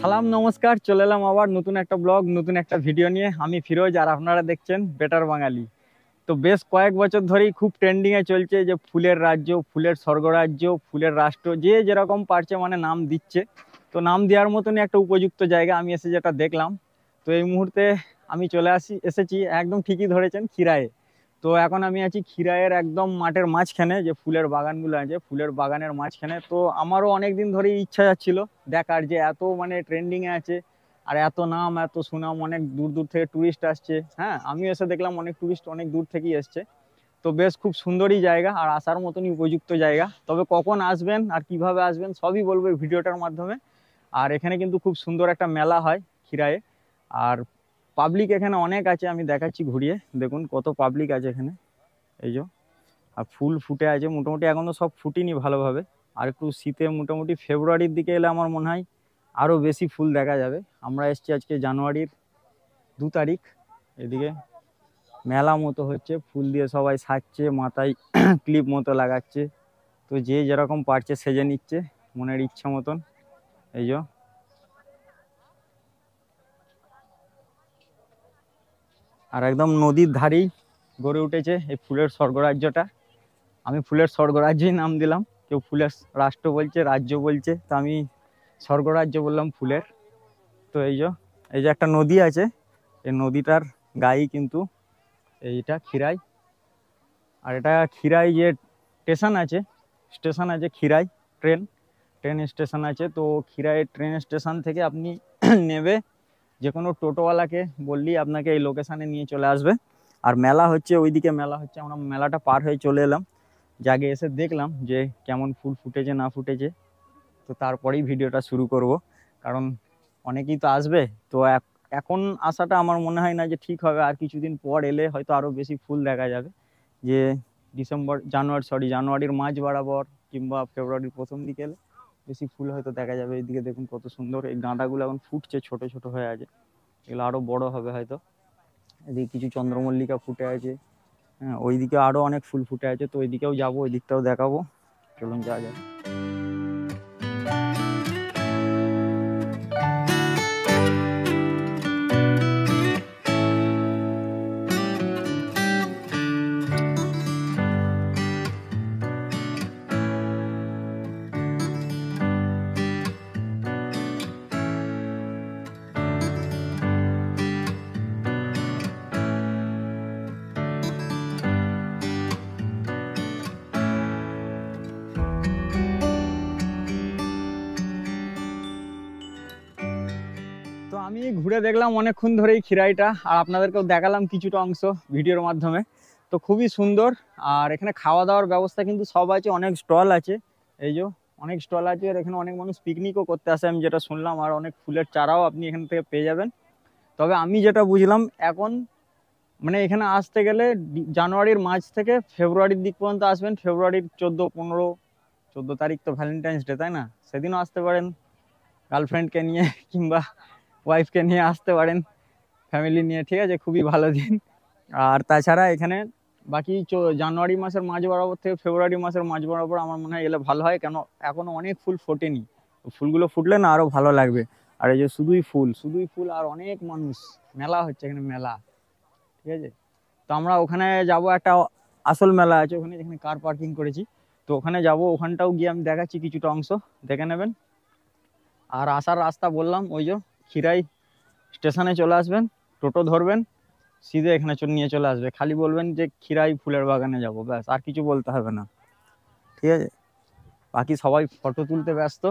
সালাম নমস্কার, চলে এলাম আবার নতুন একটা ব্লগ, নতুন একটা ভিডিও নিয়ে। আমি ফিরোজ আর আপনারা দেখছেন বেটার বাঙালি। তো বেশ কয়েক বছর ধরেই খুব ট্রেন্ডিংয়ে চলছে যে ফুলের রাজ্য, ফুলের স্বর্গরাজ্য, ফুলের রাষ্ট্র, যে যেরকম পারছে মানে নাম দিচ্ছে। তো নাম দেওয়ার মতনই একটা উপযুক্ত জায়গা আমি এসে যেটা দেখলাম। তো এই মুহূর্তে আমি এসেছি একদম ঠিকই ধরেছেন, ক্ষীরায়ে। তো এখন আমি আছি ক্ষীরায়ের একদম মাঠের মাঝখানে, যে ফুলের বাগানগুলো আছে ফুলের বাগানের মাঝখানে। তো আমারও অনেক দিন ধরেই ইচ্ছা যাচ্ছিল দেখার, যে এত মানে ট্রেন্ডিং এ আছে আর এত নাম এত সুনাম, অনেক দূর দূর থেকে টুরিস্ট আসছে। হ্যাঁ, আমিও এসে দেখলাম অনেক টুরিস্ট অনেক দূর থেকেই এসছে। তো বেশ খুব সুন্দরই জায়গা আর আসার মতনই উপযুক্ত জায়গা। তবে কখন আসবেন আর কিভাবে আসবেন সবই বলবো এই ভিডিওটার মাধ্যমে। আর এখানে কিন্তু খুব সুন্দর একটা মেলা হয় ক্ষীরায়ে। আর পাবলিক এখানে অনেক আছে, আমি দেখাচ্ছি ঘুরিয়ে, দেখুন কত পাবলিক আছে এখানে। এই যে, আর ফুল ফুটে আছে মোটামুটি, এখন তো সব ফুটিনি ভালোভাবে। আর একটু শীতে মোটামুটি ফেব্রুয়ারির দিকে এলে আমার মনে হয় আরও বেশি ফুল দেখা যাবে। আমরা এসছি আজকে জানুয়ারির 2 তারিখ। এদিকে মেলা মতো হচ্ছে, ফুল দিয়ে সবাই সাজছে, মাথায় ক্লিপ মতো লাগাচ্ছে। তো যে যেরকম পারছে সেজে নিচ্ছে মনের ইচ্ছা মতন। এই যে, আর একদম নদীর ধারেই গড়ে উঠেছে এই ফুলের স্বর্গরাজ্যটা। আমি ফুলের স্বর্গরাজ্যই নাম দিলাম। কেউ ফুলের রাষ্ট্র বলছে, রাজ্য বলছে, তো আমি স্বর্গরাজ্য বললাম ফুলের। তো এই যে একটা নদী আছে, এই নদীটার গায়ে কিন্তু এইটা ক্ষীরাই। আর এটা ক্ষীরাই যে স্টেশন আছে ক্ষীরাই, ট্রেন ট্রেন স্টেশন আছে। তো ক্ষীরাই ট্রেন স্টেশন থেকে আপনি নেবে যে কোনো টোটোওয়ালাকে বললেই আপনাকে এই লোকেশানে নিয়ে চলে আসবে। আর মেলা হচ্ছে ওইদিকে, মেলা হচ্ছে, আমরা মেলাটা পার হয়ে চলে এলাম। জাগে এসে দেখলাম যে কেমন ফুল ফুটেছে না ফুটেছে। তো তারপরেই ভিডিওটা শুরু করব, কারণ অনেকেই তো আসবে। তো এখন আসাটা আমার মনে হয় না যে ঠিক হবে, আর কিছুদিন পর এলে হয়তো আরো বেশি ফুল দেখা যাবে। যে জানুয়ারির মাঝ বরাবর কিংবা ফেব্রুয়ারির প্রথম দিকে এলে বেশি ফুল হয়তো দেখা যাবে। এইদিকে দেখুন কত সুন্দর, এই গাঁদাগুলো এখন ফুটছে, ছোট ছোট হয়ে আছে, এগুলো আরো বড় হবে হয়তো। এদিকে কিছু চন্দ্রমল্লিকা ফুটে আছে। হ্যাঁ, ওইদিকে আরো অনেক ফুল ফুটে আছে, তো ওইদিকেও যাবো, ওই দিকটাও দেখাবো। চলুন যাওয়া যাবে। তো আমি ঘুরে দেখলাম অনেকক্ষণ ধরেই ক্ষীরাইটা, আর আপনাদেরকেও দেখালাম কিছুটা অংশ ভিডিওর মাধ্যমে। তো খুবই সুন্দর। আর এখানে খাওয়া দাওয়ার ব্যবস্থা কিন্তু সব আছে, অনেক স্টল আছে। এই যে অনেক স্টল আছে, আর এখানে অনেক মানুষ পিকনিকও করতে আসে আমি যেটা শুনলাম। আর অনেক ফুলের চারাও আপনি এখান থেকে পেয়ে যাবেন। তবে আমি যেটা বুঝলাম এখন, মানে এখানে আসতে গেলে জানুয়ারির মাঝ থেকে ফেব্রুয়ারির দিক পর্যন্ত আসবেন। ফেব্রুয়ারির 14 তারিখ তো ভ্যালেন্টাইন্স ডে, তাই না? সেদিনও আসতে পারেন গার্লফ্রেন্ডকে নিয়ে, কিংবা ওয়াইফকে নিয়ে আসতে পারেন, ফ্যামিলি নিয়ে, ঠিক আছে, খুবই ভালো দিন। আর তাছাড়া এখানে বাকি জানুয়ারি মাসের মাঝ বরাবর থেকে ফেব্রুয়ারি মাসের মাঝ বরাবর আমার মনে হয় এলে ভালো হয়, কেন এখনো অনেক ফুল ফোটেনি। ফুলগুলো ফুটলে না আরো ভালো লাগবে। আর এই যে শুধুই ফুল আর অনেক মানুষ, মেলা হচ্ছে এখানে, মেলা, ঠিক আছে। তো আমরা ওখানে যাব, একটা আসল মেলা আছে ওখানে, যেখানে কার পার্কিং করেছি। তো ওখানে যাব, ওখানটাও গিয়ে আমি দেখাচ্ছি কিছুটা অংশ, দেখে নেবেন। আর আসার রাস্তা বললাম, ওই যে ক্ষীরাই স্টেশনে চলে আসবেন, টোটো ধরবেন, সিধে এখানে নিয়ে চলে আসবে। খালি বলবেন যে ক্ষীরাই ফুলের বাগানে যাব, ব্যাস, আর কিছু বলতে হবে না, ঠিক আছে। বাকি সবাই ফটো তুলতে ব্যস্ত,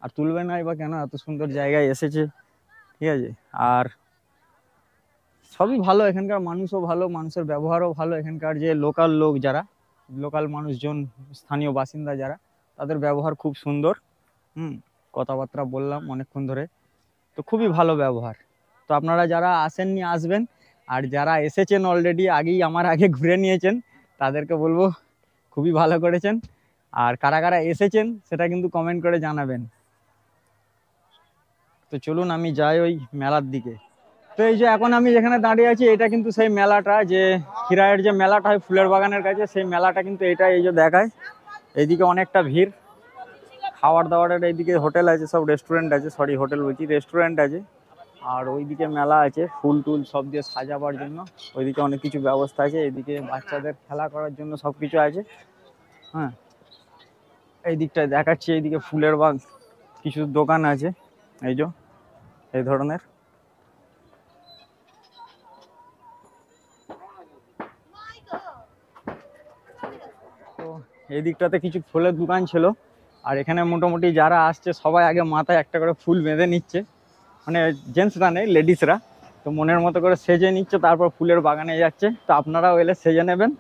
আর তুলবে না বা কেন, এত সুন্দর জায়গায় এসেছে, ঠিক আছে। আর সবই ভালো, এখানকার মানুষও ভালো, মানুষের ব্যবহারও ভালো। এখানকার যে লোকাল মানুষজন, স্থানীয় বাসিন্দা যারা, তাদের ব্যবহার খুব সুন্দর। কথাবার্তা বললাম অনেকক্ষণ ধরে, তো খুবই ভালো ব্যবহার। তো আপনারা যারা আসেননি আসবেন, আর যারা এসেছেন অলরেডি আগেই আমার আগে ঘুরে নিয়েছেন, তাদেরকে বলবো খুবই ভালো করেছেন। আর কারা কারা এসেছেন সেটা কিন্তু কমেন্ট করে জানাবেন। তো চলুন আমি যাই ওই মেলার দিকে। তো এই যে এখন আমি যেখানে দাঁড়িয়ে আছি, এটা কিন্তু সেই মেলাটা, যে ক্ষীরাইয়ের যে মেলাটা হয় ফুলের বাগানের কাছে, সেই মেলাটা কিন্তু এটা। এই যে দেখায়, এইদিকে অনেকটা ভিড়, খাবার দাবারের এইদিকে হোটেল আছে, সব রেস্টুরেন্ট আছে, সরি হোটেল বলছি, রেস্টুরেন্ট আছে। আর ওইদিকে মেলা আছে, ফুল টুল সব দিয়ে সাজাবার জন্য, ওইদিকে অনেক কিছু ব্যবস্থা আছে। এইদিকে বাচ্চাদের খেলা করার জন্য সব কিছু আছে। হ্যাঁ, এই দিকটায় দেখাচ্ছি, এইদিকে ফুলের বাগ কিছু দোকান আছে, এই যে এই ধরনের। তো এই দিকটাতে কিছু ফুলের দোকান ছিল। আর এখানে মোটামুটি যারা আসছে সবাই আগে মাথায় একটা করে ফুল বেঁধে নিচ্ছে, মানে জেন্টসরা নেই, লেডিসরা। তো মনের মতো করে সেজে নিচ্ছে, তারপর ফুলের বাগানে যাচ্ছে। তো আপনারাও এলে সেজে নেবেন।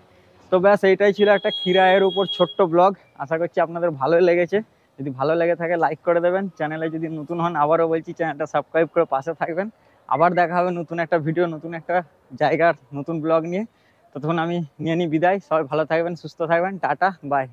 তো ব্যাস এইটাই ছিল একটা খিরাইয়ের উপর ছোট্ট ব্লগ। আশা করছি আপনাদের ভালোই লেগেছে। যদি ভালো লেগে থাকে লাইক করে দেবেন। চ্যানেলে যদি নতুন হন আবারও বলছি চ্যানেলটা সাবস্ক্রাইব করে পাশে থাকবেন। আবার দেখা হবে নতুন একটা ভিডিও, নতুন একটা জায়গার নতুন ব্লগ নিয়ে। ততক্ষণ আমি নিয়ে নিই বিদায়। সবাই ভালো থাকবেন, সুস্থ থাকবেন, টাটা বাই।